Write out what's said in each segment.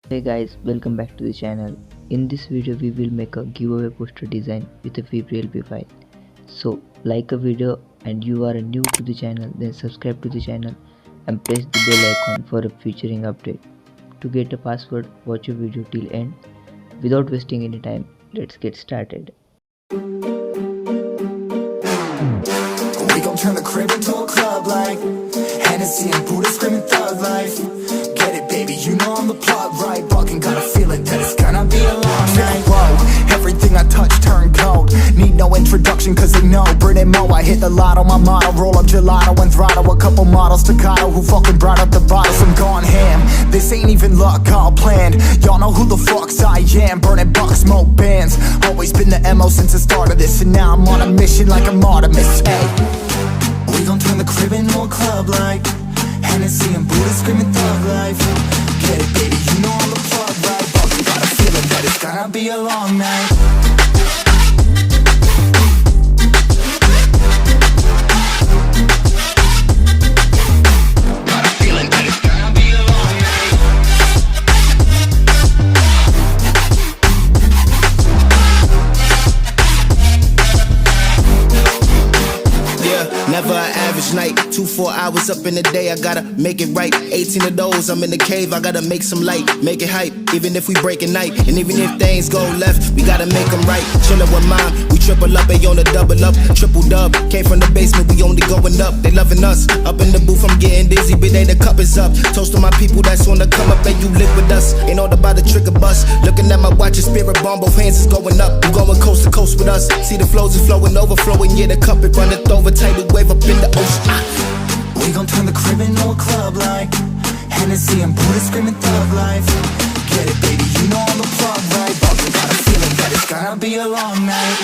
Hey guys, welcome back to the channel. In this video we will make a giveaway poster design with a PLP file. So like a video and you are new to the channel, then subscribe to the channel and press the bell icon for a featuring update. To get a password, watch a video till end. Without wasting any time, let's get started. We gon' turn the crib into a club like Hennessy and Buddha screaming thug life. Get it, baby, you know I'm the plug, right? Fucking got a feeling that it's gonna be a long night. Whoa, everything I touch turn cold. Need no introduction cause they know Brit and Mo, I hit the lotto, my motto. Roll up gelato and throttle a couple models staccato who fucking brought up the bottles. I'm gone ham, this ain't even luck, all planned. Y'all know who the fucks I am. Burning bucks, smoke bands. Always been the MO since the start of this. And now I'm on a mission like I'm Artemis, hey. We gon' turn the crib into a club like Hennessy and Buddha screaming thug life. Get it, baby, you know I'm the plug, right? Fucking got a feeling that it's gonna be a long night. Never an average night, 2-4 hours up in the day, I gotta make it right. 18 of those, I'm in the cave, I gotta make some light, make it hype, even if we break at night. And even if things go left, we gotta make them right. Chillin' with mine, we triple up, they on the double up, triple dub. Came from the basement, we only going up, they loving us. Up in the booth, I'm getting dizzy, but they the cup is up. Toast to my people that's on the come up, and you live with us. Ain't all about the trick of bus. Looking at my watch, your spirit bomb, both hands is going up. You going coast to coast with us. See the flows is flowing, overflowing, yeah, the cup it runneth over, tidal wave up in the ocean. We gon' turn the crib into a club like Hennessy and Buddha screaming thug life. Get it, baby, you know I'm the plug, right? Fucking got a feeling that it's gonna be a long night.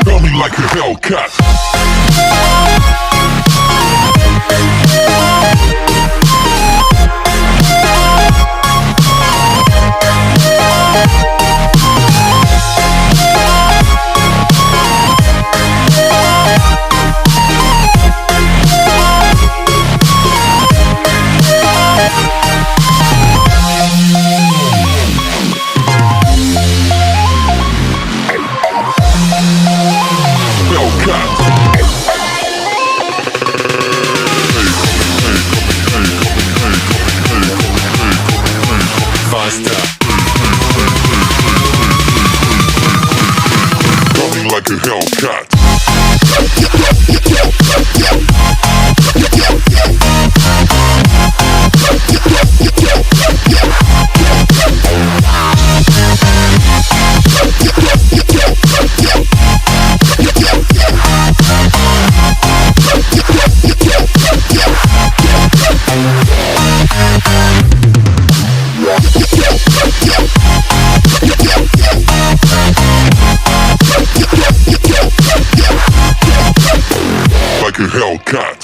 Feel me like a Hellcat. Coming like a Hellcat. Like a Hellcat.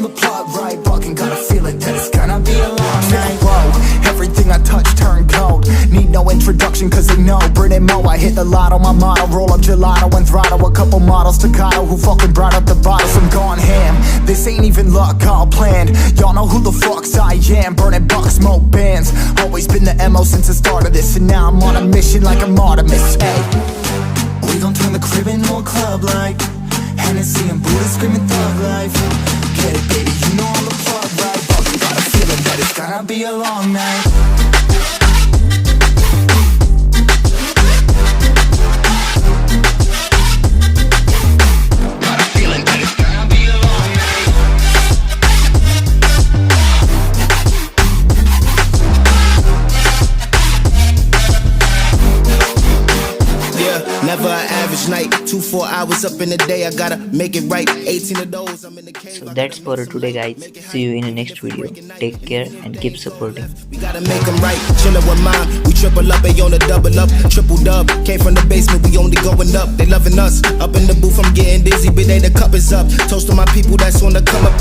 the plot right. Fucking got a feeling that it's gonna be a long night. Whoa, everything I touch turn cold. Need no introduction cause they know Brit and Mo. I hit the lotto, my motto. Roll up gelato and throttle a couple models staccato. Who fucking brought up the bottles, I'm gone ham. This ain't even luck, all planned. Y'all know who the fucks I am. Burning bucks, smoke bands. Always been the MO since the start of this. And now I'm on a mission like I'm Artemis. Hey, we gon' turn the crib into a club like Hennessy and Buddha screaming thug life. Get it, baby, you know I'm the plug, right? Fucking got a feeling that it's gonna be a long night. Got a feeling that it's gonna be a long night. Yeah, never an average night. 2-4 hours up in the day, I gotta make it right. 18 of those, I'm in the cave. So that's for today guys. See you in the next video. Take care and keep supporting. We gotta make them right. Chillin' with mine, we triple up, they on a double up. Triple dub, came from the basement, we only going up. They loving us. Up in the booth, I'm getting dizzy, but they the cup is up. Toast to my people that's on the come up.